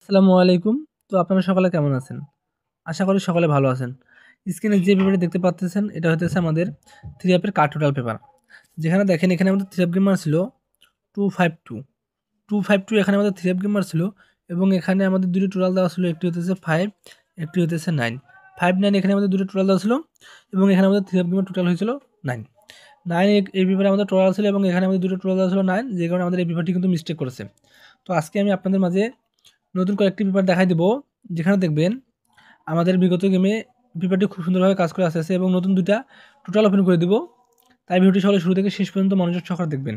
আসসালামু আলাইকুম। তো আপনারা সকলে কেমন আছেন? আশা করি সকলে ভালো আছেন। স্ক্রিনে যে পেপারটি দেখতে পাচ্তেছেন এটা হইতেছে আমাদের 3F এর কার্ড টোটাল পেপার। যেখানে দেখেন এখানে আমাদের 3F গেমার ছিল 252 252 এখানে আমাদের 3F গেমার ছিল এবং এখানে আমাদের দুটো টোটাল দেওয়া ছিল, একটি হইতেছে 5, একটি হইতেছে 9। 5, 9 এখানে আমাদের দুটো টোটাল দেওয়া ছিল এবং এখানে আমাদের 3F গেমার টোটাল হয়েছিল 9। 9 এই পেপারে আমাদের টোটাল ছিল এবং এখানে আমাদের দুটো টোটাল দেওয়া ছিল 9, যে কারণে আমাদের এই পেপারটি কিন্তু মিস্টেক করেছে। তো আজকে আমি আপনাদের মাঝে নতুন কয়েকটি পেপার দেখাই দেবো, যেখানে দেখবেন আমাদের বিগত গেমে পেপারটি খুব সুন্দরভাবে কাজ করে আসতেছে এবং নতুন দুইটা টোটাল ওপেন করে দিব। তাই ভিডিওটি সকলে শুরু থেকে শেষ পর্যন্ত মনোযোগ সহকারে দেখবেন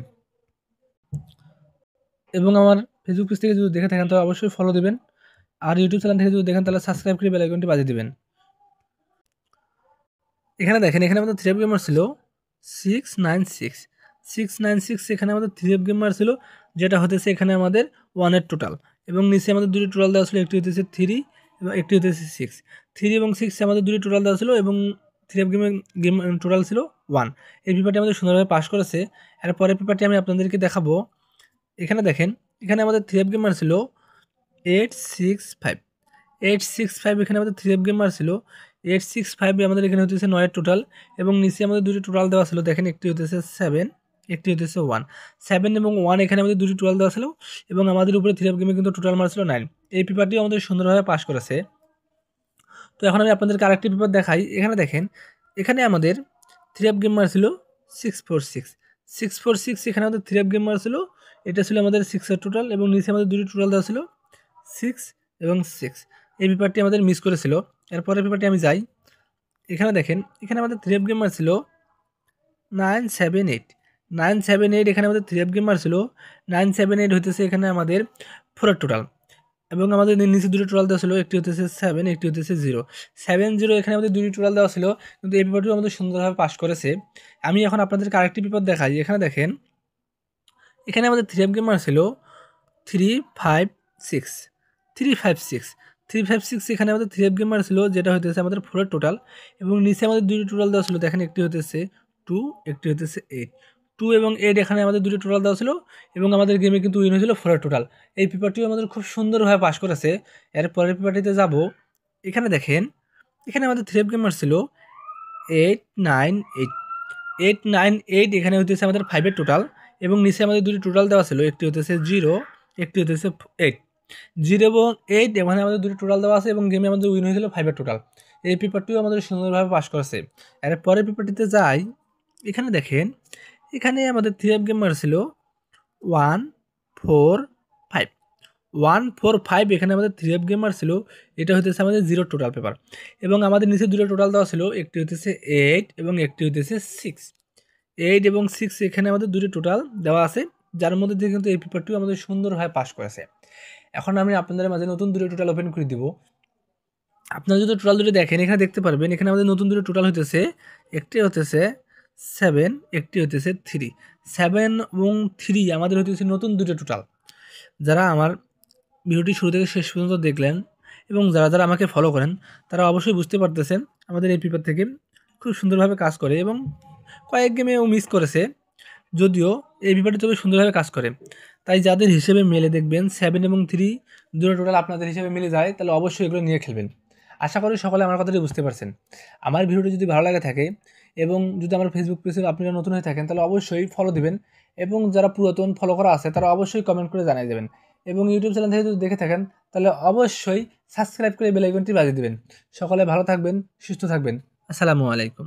এবং আমার ফেসবুক পেজ থেকে যদি দেখে থাকেন তাহলে অবশ্যই ফলো দেবেন, আর ইউটিউব চ্যানেল থেকে যদি দেখেন তাহলে সাবস্ক্রাইব করে বেল আইকনটি বাজিয়ে দেবেন। এখানে দেখেন এখানে আমাদের 3F গেমার ছিল 696 696, এখানে আমাদের 3F গেমার ছিল, যেটা হতেছে এখানে আমাদের 1 এর টোটাল এবং নিচে আমাদের দুটি টোটাল দেওয়া ছিল, একটি হতেছে 3 এবং একটি হতেছে 6। 3 এবং 6 আমাদের দুটি টোটাল দেওয়া ছিল এবং 3F গেম টোটাল ছিল 1। এই পেপারটি আমাদের সুন্দরভাবে পাস করেছে। এরপরের পেপারটি আমি আপনাদেরকে দেখাবো। এখানে দেখেন এখানে আমাদের 3F গেমার ছিল 865 865, এখানে আমাদের 3F গেমার ছিল 865, আমাদের এখানে হতেছে 9 এর টোটাল এবং নিচে আমাদের দুটি টোটাল দেওয়া ছিল, দেখেন একটি হতেছে 7, একটি হতেছে 1। 7 এবং 1 এখানে আমাদের দুটি টোটাল দেওয়া ছিল এবং আমাদের উপরে 3F গেমে কিন্তু টোটাল মার্ক ছিল 9। এই পেপারটিও আমাদের সুন্দরভাবে পাস করেছে। তো এখন আমি আপনাদেরকে আরেকটি পেপার দেখাই। এখানে দেখেন এখানে আমাদের 3F গেমার ছিল 646 646, এখানে আমাদের 3F গেমার ছিল, এটা ছিল আমাদের 6 এর টোটাল এবং নিচে আমাদের দুটি টোটাল দেওয়া ছিল 6 এবং 6। এই পেপারটি আমাদের মিস করেছিল। এরপরের পেপারটি আমি যাই। এখানে দেখেন এখানে আমাদের 3F গেমার ছিল 978 978, এখানে আমাদের 3F গেমার ছিল 978, হইতেছে এখানে আমাদের 4 এর টোটাল এবং আমাদের নিচে দুটো টোটাল দেওয়া ছিল, একটি হতেছে 7, একটি হতেছে 0 7 0, এখানে আমাদের দুটি টোটাল দেওয়া ছিল কিন্তু এই পেপারটিও আমাদের সুন্দরভাবে পাস করেছে। আমি এখন আপনাদেরকে আরেকটি পেপার দেখাই। এখানে দেখেন এখানে আমাদের 3F গেমার ছিল 356 356 356, এখানে আমাদের 3F গেমার ছিল, যেটা হইতেছে আমাদের 4 এর টোটাল এবং নিচে আমাদের দুটি টোটাল দেওয়া ছিল, দেখেন একটি হতেছে 2, একটি হতেছে 8। 2 এবং 8 এখানে আমাদের দুটি টোটাল দেওয়া ছিল এবং আমাদের গেমে কিন্তু উইন হয়েছিল 4 এর টোটাল। এই পেপারটিও আমাদের খুব সুন্দরভাবে পাস করেছে। এর পরের পেপারটিতে যাব। এখানে দেখেন এখানে আমাদের 3F গেমার ছিল 898 898, এখানে হইতেছে আমাদের 5 এর টোটাল এবং নিচে আমাদের দুটি টোটাল দেওয়া ছিল, একটি হতেছে 0, একটি হতেছে 8। 0 এবং 8 এখানে আমাদের দুটি টোটাল দেওয়া আছে এবং গেমে আমাদের উইন হয়েছিল 5 এর টোটাল। এই পেপারটিও আমাদের সুন্দরভাবে পাস করেছে। এর পরের পেপারটিতে যাই। এখানে দেখেন এখানে আমাদের 3F গেমার ছিল 145 145, এখানে আমাদের 3F গেমার ছিল, এটা হইতেছে আমাদের 0 টোটাল পেপার এবং আমাদের নিচে দুটো টোটাল দেওয়া ছিল, একটি হইতেছে 8 এবং একটি হইতেছে 6। 8 এবং 6 এখানে আমাদের দুটো টোটাল দেওয়া আছে, যার মধ্যে দিয়ে কিন্তু এই পেপারটিও আমাদের সুন্দরভাবে পাস করেছে। এখন আমি আপনাদের মাঝে নতুন দুটো টোটাল ওপেন করে দিব। আপনারা যদি টোটাল দুটো দেখেন এখানে দেখতে পারবেন এখানে আমাদের নতুন দুটো টোটাল হইতেছে, একটি হইতেছে 7, একটি হইতেছে 3। 7 এবং 3 আমাদের হইতেছে নতুন দুটো টোটাল। যারা আমার ভিডিওটি শুরু থেকে শেষ পর্যন্ত দেখলেন এবং যারা যারা আমাকে ফলো করেন তারা অবশ্যই বুঝতে পারতেছেন আমাদের এই পেপার থেকে খুব সুন্দরভাবে কাজ করে এবং কয়েক গেমেও মিস করেছে, যদিও এই পেপারটি তবে সুন্দরভাবে কাজ করে। তাই যাদের হিসেবে মেলে দেখবেন 7 এবং 3 দুটো টোটাল আপনাদের হিসেবে মিলে যায়, তাহলে অবশ্যই এগুলো নিয়ে খেলবেন। আশা করি সকলে আমার কথাটি বুঝতে পারছেন। আমার ভিডিওটি যদি ভালো লাগে থাকে এবং যদি আমার ফেসবুক পেজে আপনারা নতুন হয়ে থাকেন তাহলে অবশ্যই ফলো দিবেন এবং যারা পুরাতন ফলো করা আছে তারা অবশ্যই কমেন্ট করে জানিয়ে দেবেন এবং ইউটিউব চ্যানেল থেকে যদি দেখে থাকেন তাহলে অবশ্যই সাবস্ক্রাইব করে বেল আইকনটি বাজিয়ে দিবেন। সকলে ভালো থাকবেন, সুস্থ থাকবেন। আসসালামু আলাইকুম।